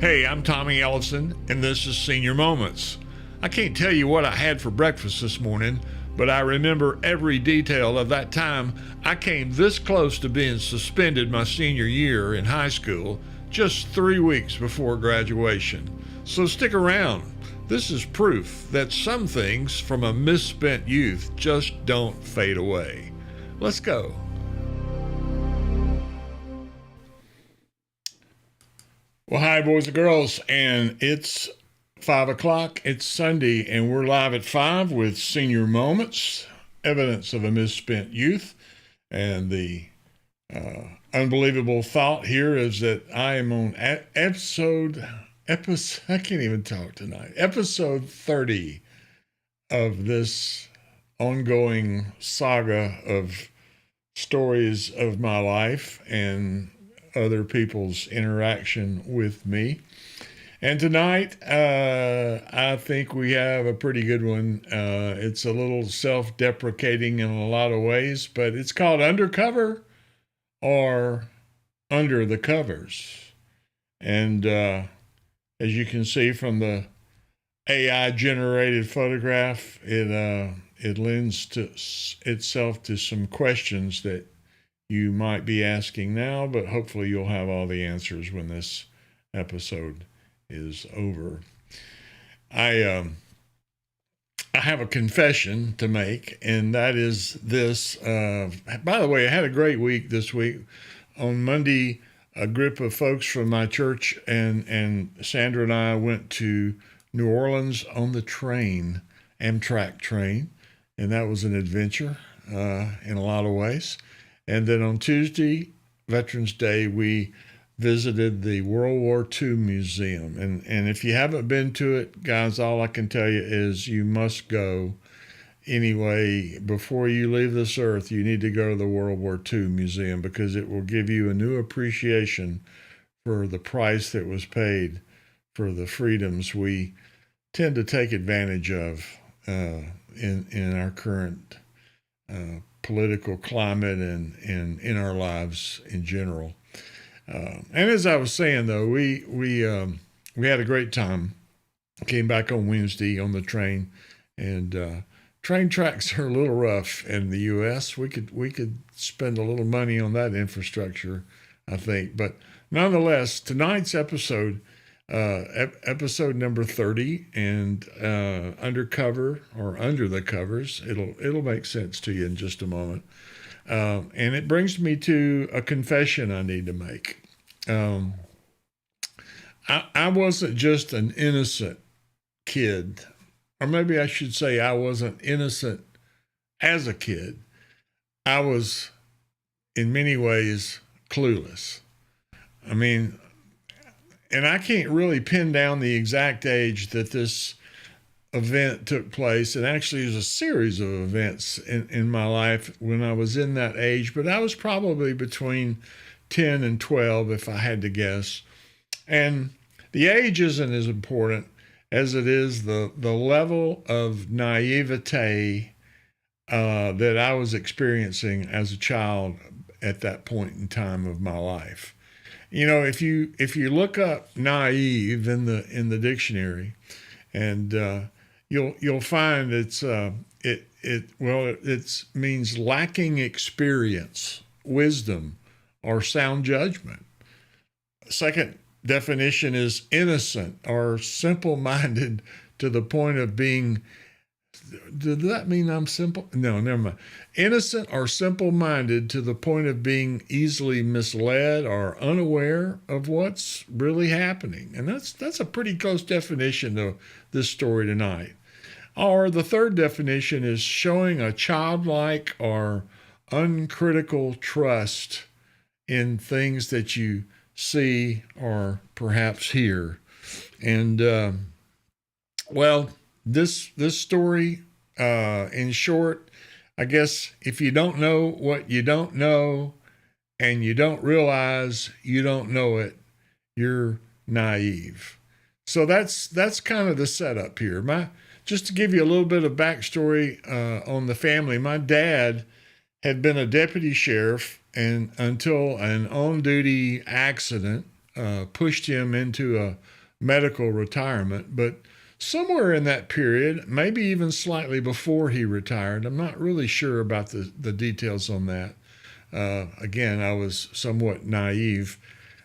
Hey, I'm Tommy Ellison, and this is Senior Moments. I can't tell you what I had for breakfast this morning, but I remember every detail of that time I came this close to being suspended my senior year in high school, just 3 weeks before graduation. So stick around. This is proof that some things from a misspent youth just don't fade away. Let's go. Well, hi, boys and girls, and it's 5 o'clock. It's Sunday, and we're live at 5 with Senior Moments, evidence of a misspent youth. And the unbelievable thought here is that I am on episode, I can't even talk tonight, episode 30 of this ongoing saga of stories of my life and other people's interaction with me. And tonight, I think we have a pretty good one. It's a little self-deprecating in a lot of ways, but it's called Undercover or Under the Covers. And as you can see from the AI-generated photograph, it lends itself to some questions that you might be asking now, but hopefully you'll have all the answers when this episode is over. I have a confession to make, and that is this. By the way, I had a great week this week. On Monday, a group of folks from my church and Sandra and I went to New Orleans on the train, Amtrak train, and that was an adventure in a lot of ways. And then on Tuesday, Veterans Day, we visited the World War II Museum. And if you haven't been to it, guys, all I can tell you is you must go. Anyway, before you leave this earth, you need to go to the World War II Museum because it will give you a new appreciation for the price that was paid for the freedoms we tend to take advantage of in our current political climate and in our lives in general. And as I was saying, though, we had a great time. Came back on Wednesday on the train, and train tracks are a little rough in the U.S. We could spend a little money on that infrastructure, I think. But nonetheless, tonight's episode, episode number 30, and Undercover or Under the Covers. It'll make sense to you in just a moment. And it brings me to a confession I need to make. I wasn't just an innocent kid, or maybe I should say I wasn't innocent as a kid. I was, in many ways, clueless. I mean, and I can't really pin down the exact age that this event took place. And actually, there's a series of events in my life when I was in that age, but I was probably between 10 and 12, if I had to guess. And the age isn't as important as it is the level of naivete that I was experiencing as a child at that point in time of my life. You know, if you look up naive in the dictionary, and you'll find it means lacking experience, wisdom, or sound judgment. Second definition is innocent or simple-minded to the point of being. Did that mean I'm simple? No, never mind. Innocent or simple-minded to the point of being easily misled or unaware of what's really happening. And that's a pretty close definition of this story tonight. Or the third definition is showing a childlike or uncritical trust in things that you see or perhaps hear. And, this story, in short, I guess if you don't know what you don't know and you don't realize you don't know it, you're naive. So that's kind of the setup here. Just to give you a little bit of backstory on the family, my dad had been a deputy sheriff and until an on-duty accident pushed him into a medical retirement. But somewhere in that period, maybe even slightly before he retired, I'm not really sure about the details on that. Again, I was somewhat naive.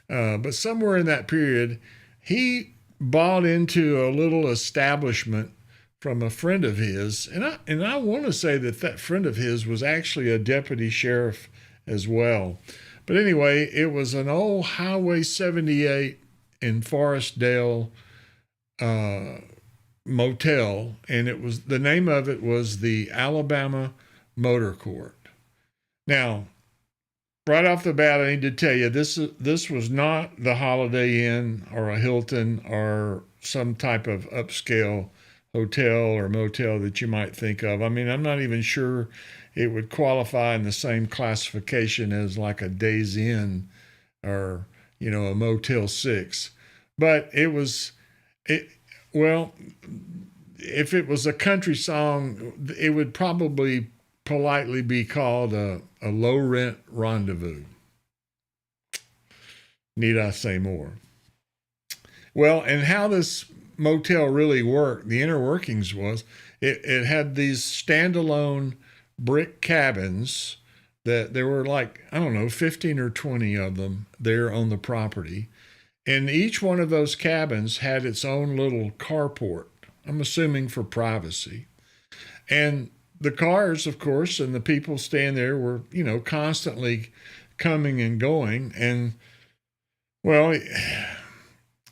But somewhere in that period, he bought into a little establishment from a friend of his, and I want to say that that friend of his was actually a deputy sheriff as well. But anyway, it was an old Highway 78 in Forestdale motel, and it was the name of it was the Alabama Motor Court. Now, right off the bat, I need to tell you this was not the Holiday Inn or a Hilton or some type of upscale hotel or motel that you might think of. I mean, I'm not even sure it would qualify in the same classification as like a Days Inn or a Motel 6. But well, if it was a country song, it would probably politely be called a low rent rendezvous. Need I say more? Well, and how this motel really worked, the inner workings was it had these standalone brick cabins that there were like, I don't know, 15 or 20 of them there on the property. And each one of those cabins had its own little carport, I'm assuming for privacy. And the cars, of course, and the people staying there were, constantly coming and going. And, well,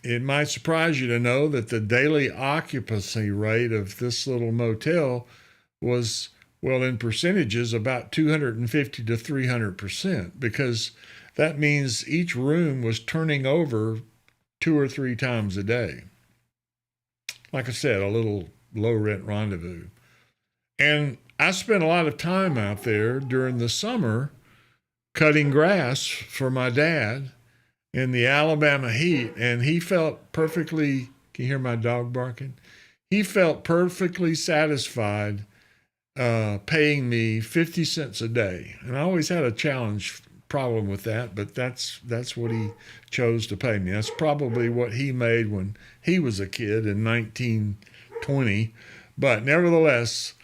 it might surprise you to know that the daily occupancy rate of this little motel was, well, in percentages, about 250 to 300%, because that means each room was turning over 2 or 3 times a day. Like I said, a little low rent rendezvous. And I spent a lot of time out there during the summer cutting grass for my dad in the Alabama heat, and he felt perfectly, can you hear my dog barking? He felt perfectly satisfied paying me 50 cents a day. And I always had a problem with that, but that's what he chose to pay me. That's probably what he made when he was a kid in 1920. But nevertheless,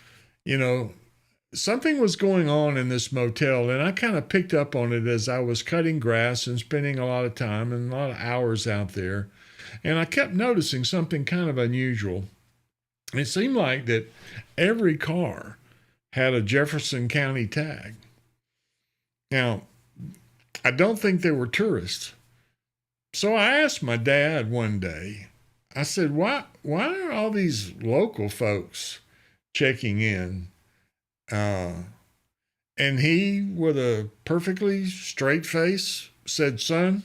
something was going on in this motel, and I kind of picked up on it as I was cutting grass and spending a lot of time and a lot of hours out there. And I kept noticing something kind of unusual. It seemed like that every car had a Jefferson County tag. Now, I don't think they were tourists. So I asked my dad one day, I said, why are all these local folks checking in? And he, with a perfectly straight face, said, son,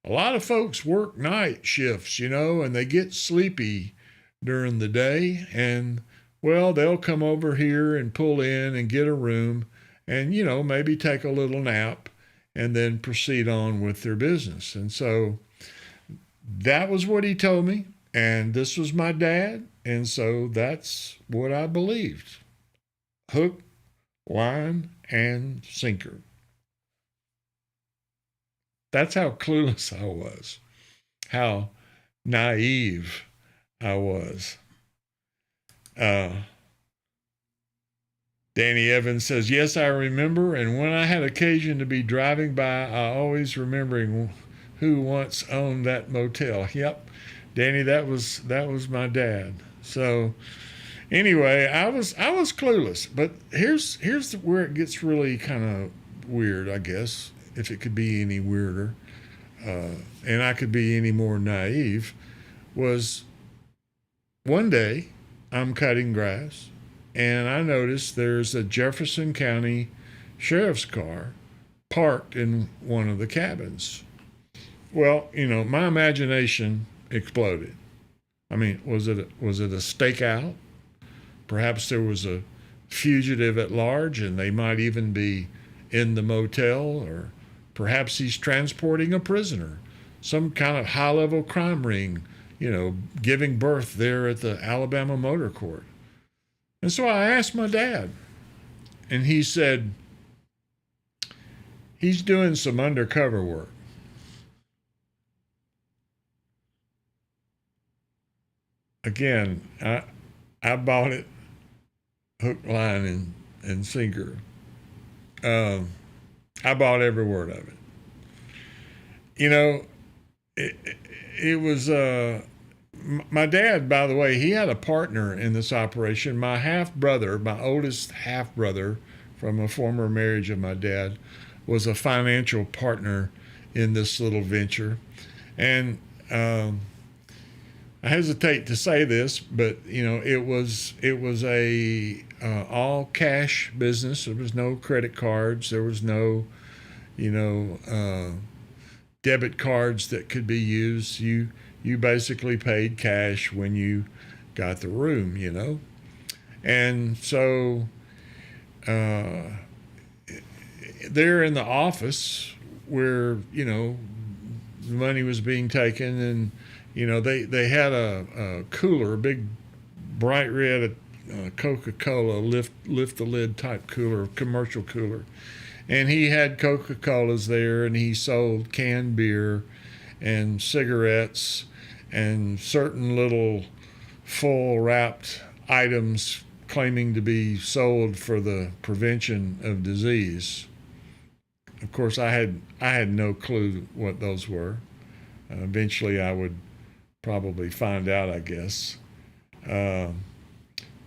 a lot of folks work night shifts, and they get sleepy during the day. And, well, they'll come over here and pull in and get a room and, maybe take a little nap and then proceed on with their business. And so that was what he told me. And this was my dad. And so that's what I believed. Hook, line, and sinker. That's how clueless I was, how naive I was. Danny Evans says, yes, I remember, and when I had occasion to be driving by, I always remembering who once owned that motel. Yep, Danny, that was my dad. So anyway, I was clueless, but here's where it gets really kind of weird, I guess, if it could be any weirder, and I could be any more naive. Was one day I'm cutting grass, and I noticed there's a Jefferson County sheriff's car parked in one of the cabins. Well, my imagination exploded. I mean, was it a stakeout? Perhaps there was a fugitive at large, and they might even be in the motel, or perhaps he's transporting a prisoner, some kind of high-level crime ring, giving birth there at the Alabama Motor Court. And so I asked my dad, and he said, he's doing some undercover work. again, I bought it hook, line, and sinker. Um, I bought every word of it. You know, it, it was my dad, by the way, he had a partner in this operation. My half brother, my oldest half brother from a former marriage of my dad, was a financial partner in this little venture. And I hesitate to say this, but it was a all cash business. There was no credit cards. There was no you know debit cards that could be used. You basically paid cash when you got the room. And so uh, there in the office where the money was being taken, and they had a cooler, a big bright red Coca-Cola lift the lid type cooler, commercial cooler, and he had Coca-Colas there, and he sold canned beer and cigarettes and certain little full wrapped items claiming to be sold for the prevention of disease. Of course, I had no clue what those were. Eventually, I would probably find out, I guess. Uh,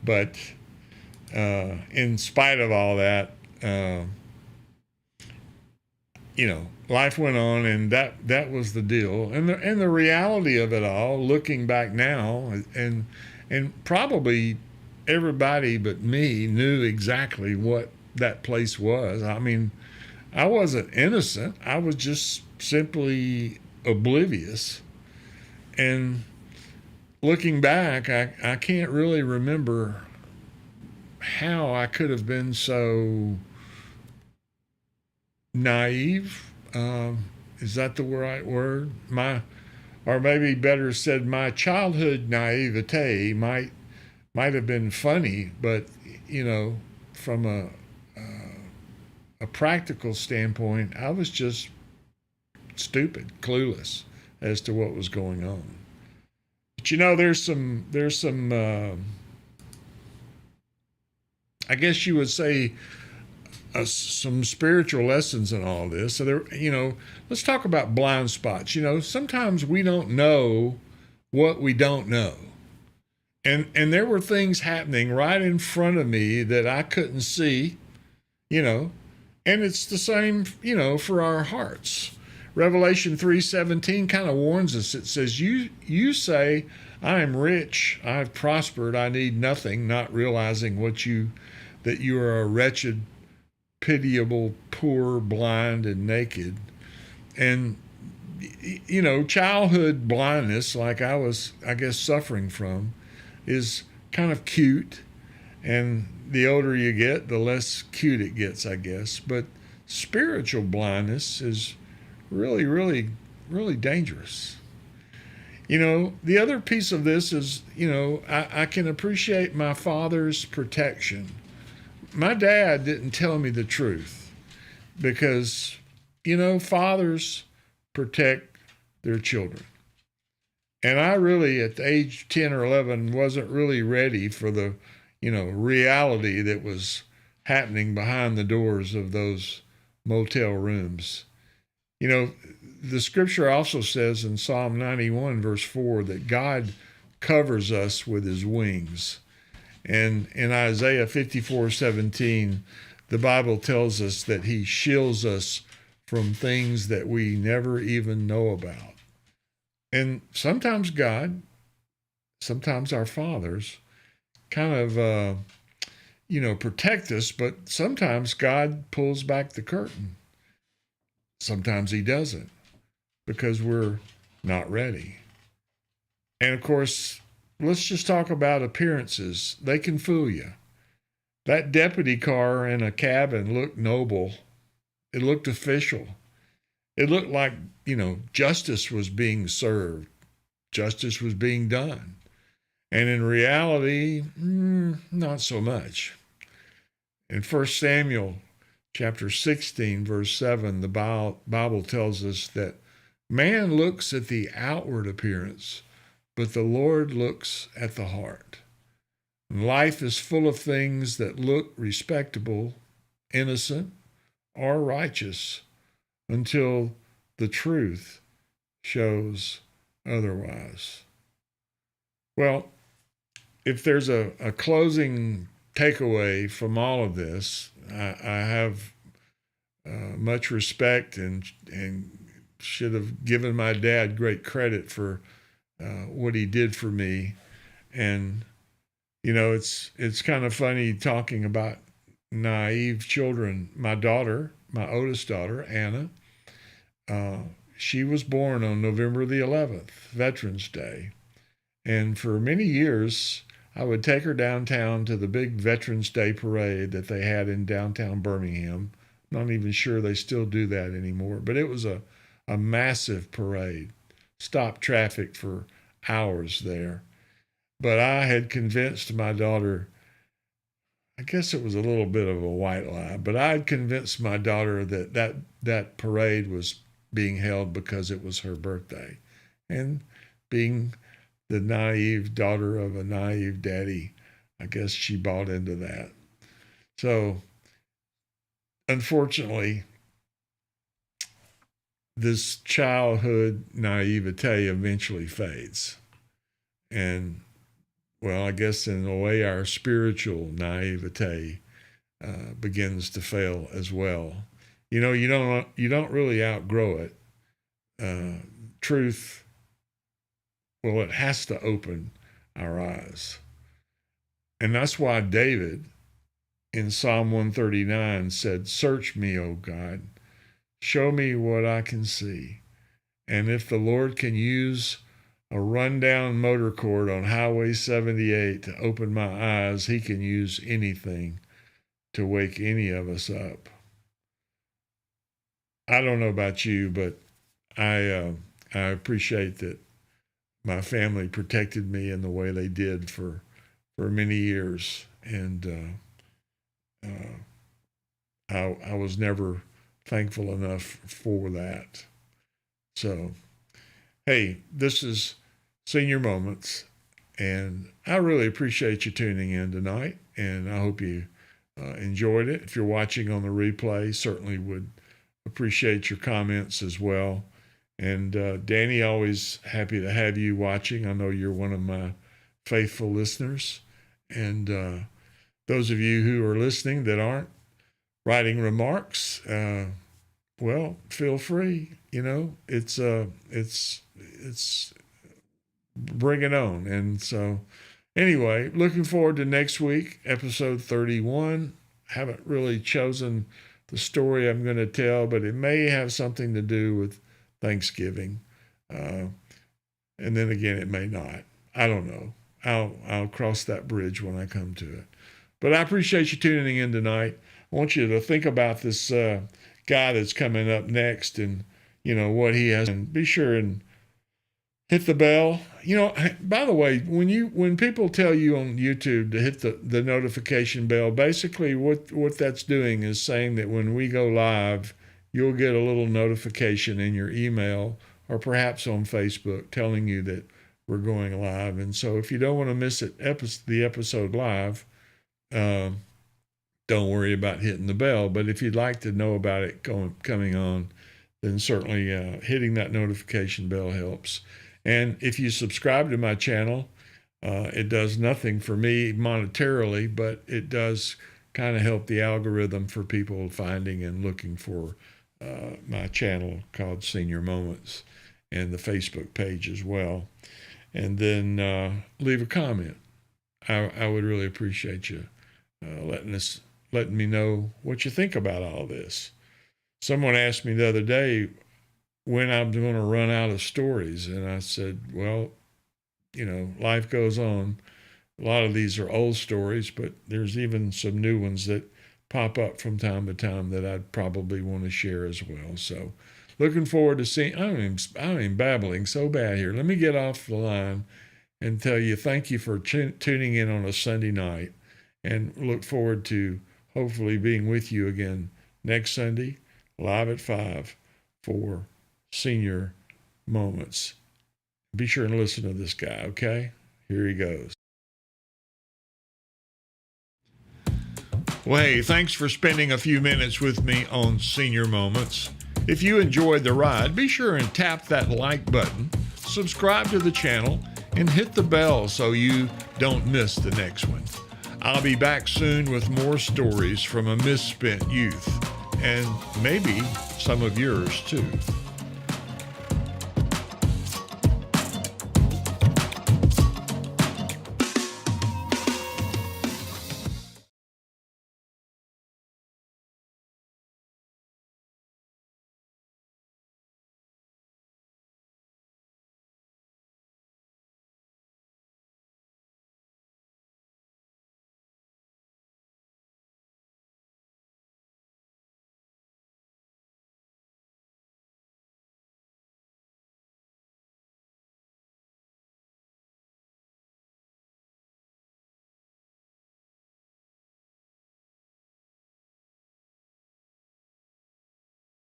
but in spite of all that, uh, life went on, and that was the deal. And the reality of it all, looking back now, and probably everybody but me knew exactly what that place was. I mean, I wasn't innocent. I was just simply oblivious. And looking back, I can't really remember how I could have been so naive. Is that the right word? Or maybe better said, my childhood naivete might have been funny, but from a practical standpoint, I was just stupid, clueless as to what was going on. But there's some I guess you would say some spiritual lessons in all this. So let's talk about blind spots. Sometimes we don't know what we don't know. And there were things happening right in front of me that I couldn't see, you know, and it's the same, for our hearts. Revelation 3:17 kind of warns us. It says, you say, I am rich, I've prospered, I need nothing, not realizing that you are a wretched, pitiable, poor, blind, and naked. And childhood blindness, like I was, I guess, suffering from, is kind of cute. And the older you get, the less cute it gets, I guess. But spiritual blindness is really, really, really dangerous. The other piece of this is, I can appreciate my father's protection. My dad didn't tell me the truth because, fathers protect their children. And I really, at the age of 10 or 11, wasn't really ready for the, reality that was happening behind the doors of those motel rooms. The scripture also says in Psalm 91, verse 4, that God covers us with his wings. And in Isaiah 54:17, the Bible tells us that he shields us from things that we never even know about. And sometimes God, sometimes our fathers kind of, protect us, but sometimes God pulls back the curtain. Sometimes he doesn't because we're not ready. And of course, let's just talk about appearances. They can fool you. That deputy car in a cabin looked noble. It looked official. It looked like, justice was being served. Justice was being done. And in reality, not so much. In 1 Samuel chapter 16, verse 7, the Bible tells us that man looks at the outward appearance, but the Lord looks at the heart. Life is full of things that look respectable, innocent, or righteous until the truth shows otherwise. Well, if there's a closing takeaway from all of this, I have much respect and should have given my dad great credit for what he did for me. And it's kind of funny talking about naive children. My daughter, my oldest daughter, Anna, she was born on November the 11th, Veterans Day. And for many years, I would take her downtown to the big Veterans Day parade that they had in downtown Birmingham. Not even sure they still do that anymore, but it was a massive parade. Stopped traffic for hours there. But I had convinced my daughter, I guess it was a little bit of a white lie, but I had convinced my daughter that parade was being held because it was her birthday. And being the naive daughter of a naive daddy, I guess she bought into that. So, unfortunately, this childhood naivete eventually fades. And, well, I guess in a way, our spiritual naivete begins to fail as well. You don't really outgrow it. Truth, well, it has to open our eyes. And that's why David in Psalm 139 said, "Search me, O God, show me what I can see." And if the Lord can use a rundown motor cord on Highway 78 to open my eyes, he can use anything to wake any of us up. I don't know about you, but I appreciate that my family protected me in the way they did for many years, and I was never thankful enough for that. So, hey, this is Senior Moments, and I really appreciate you tuning in tonight, and I hope you enjoyed it. If you're watching on the replay, certainly would appreciate your comments as well. And Danny, always happy to have you watching. I know you're one of my faithful listeners. And those of you who are listening that aren't writing remarks, well, feel free. It's bring it on. And so, anyway, looking forward to next week, episode 31. Haven't really chosen the story I'm going to tell, but it may have something to do with Thanksgiving. And then again, it may not. I don't know. I'll cross that bridge when I come to it. But I appreciate you tuning in tonight. I want you to think about this guy that's coming up next and, what he has. And be sure and hit the bell. By the way, when people tell you on YouTube to hit the notification bell, basically what that's doing is saying that when we go live, you'll get a little notification in your email or perhaps on Facebook telling you that we're going live. And so if you don't want to miss the episode live, don't worry about hitting the bell. But if you'd like to know about it coming on, then certainly hitting that notification bell helps. And if you subscribe to my channel, it does nothing for me monetarily, but it does kind of help the algorithm for people finding and looking for my channel called Senior Moments and the Facebook page as well. And then leave a comment. I would really appreciate you letting me know what you think about all this. Someone asked me the other day when I'm going to run out of stories, and I said, well, life goes on. A lot of these are old stories, but there's even some new ones that pop up from time to time that I'd probably want to share as well. So looking forward to seeing. I'm babbling so bad here. Let me get off the line and tell you thank you for tuning in on a Sunday night, and look forward to hopefully being with you again next Sunday, live at 5 for Senior Moments. Be sure and listen to this guy, okay? Here he goes. Well, hey, thanks for spending a few minutes with me on Senior Moments. If you enjoyed the ride, be sure and tap that like button, subscribe to the channel, and hit the bell so you don't miss the next one. I'll be back soon with more stories from a misspent youth, and maybe some of yours too.